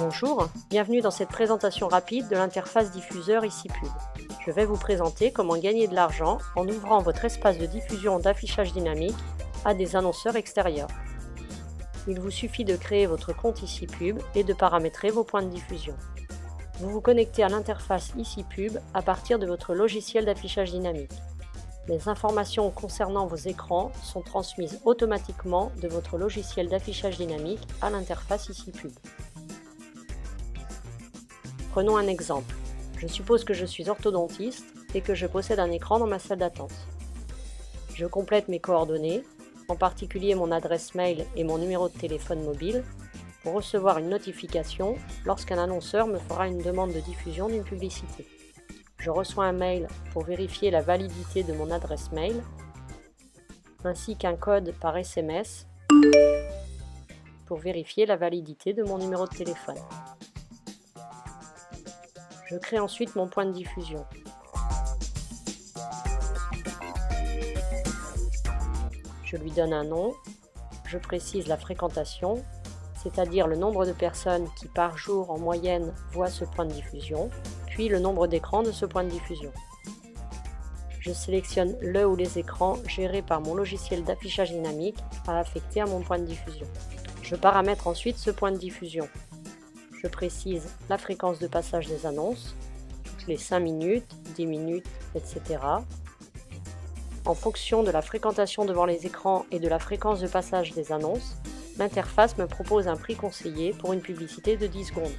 Bonjour, bienvenue dans cette présentation rapide de l'interface diffuseur ici Pub. Je vais vous présenter comment gagner de l'argent en ouvrant votre espace de diffusion d'affichage dynamique à des annonceurs extérieurs. Il vous suffit de créer votre compte ici Pub et de paramétrer vos points de diffusion. Vous vous connectez à l'interface ici Pub à partir de votre logiciel d'affichage dynamique. Les informations concernant vos écrans sont transmises automatiquement de votre logiciel d'affichage dynamique à l'interface ici Pub. Prenons un exemple. Je suppose que je suis orthodontiste et que je possède un écran dans ma salle d'attente. Je complète mes coordonnées, en particulier mon adresse mail et mon numéro de téléphone mobile, pour recevoir une notification lorsqu'un annonceur me fera une demande de diffusion d'une publicité. Je reçois un mail pour vérifier la validité de mon adresse mail, ainsi qu'un code par SMS pour vérifier la validité de mon numéro de téléphone. Je crée ensuite mon point de diffusion. Je lui donne un nom, je précise la fréquentation, c'est-à-dire le nombre de personnes qui par jour en moyenne voient ce point de diffusion, puis le nombre d'écrans de ce point de diffusion. Je sélectionne le ou les écrans gérés par mon logiciel d'affichage dynamique à affecter à mon point de diffusion. Je paramètre ensuite ce point de diffusion. Je précise la fréquence de passage des annonces, toutes les 5 minutes, 10 minutes, etc. En fonction de la fréquentation devant les écrans et de la fréquence de passage des annonces, l'interface me propose un prix conseillé pour une publicité de 10 secondes.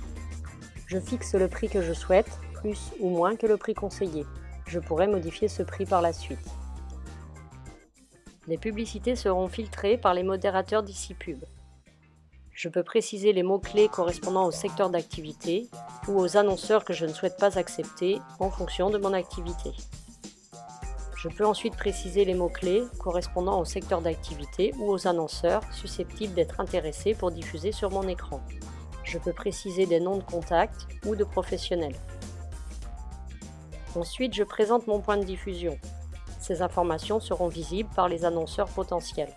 Je fixe le prix que je souhaite, plus ou moins que le prix conseillé. Je pourrais modifier ce prix par la suite. Les publicités seront filtrées par les modérateurs d'ici Pub. Je peux préciser les mots-clés correspondant au secteur d'activité ou aux annonceurs que je ne souhaite pas accepter en fonction de mon activité. Je peux ensuite préciser les mots-clés correspondant au secteur d'activité ou aux annonceurs susceptibles d'être intéressés pour diffuser sur mon écran. Je peux préciser des noms de contacts ou de professionnels. Ensuite, je présente mon point de diffusion. Ces informations seront visibles par les annonceurs potentiels.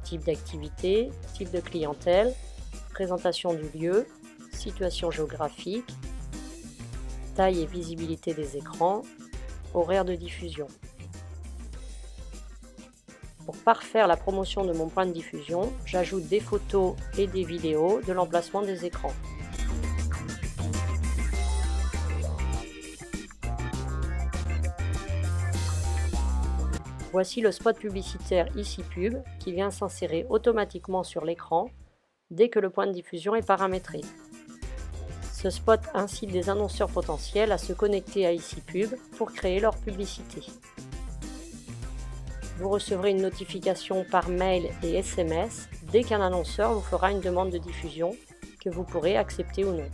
Type d'activité, type de clientèle, présentation du lieu, situation géographique, taille et visibilité des écrans, horaire de diffusion. Pour parfaire la promotion de mon point de diffusion, j'ajoute des photos et des vidéos de l'emplacement des écrans. Voici le spot publicitaire ici Pub qui vient s'insérer automatiquement sur l'écran dès que le point de diffusion est paramétré. Ce spot incite des annonceurs potentiels à se connecter à ici Pub pour créer leur publicité. Vous recevrez une notification par mail et SMS dès qu'un annonceur vous fera une demande de diffusion que vous pourrez accepter ou non.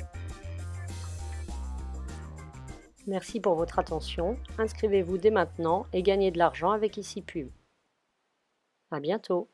Merci pour votre attention, inscrivez-vous dès maintenant et gagnez de l'argent avec ici Pub. À bientôt.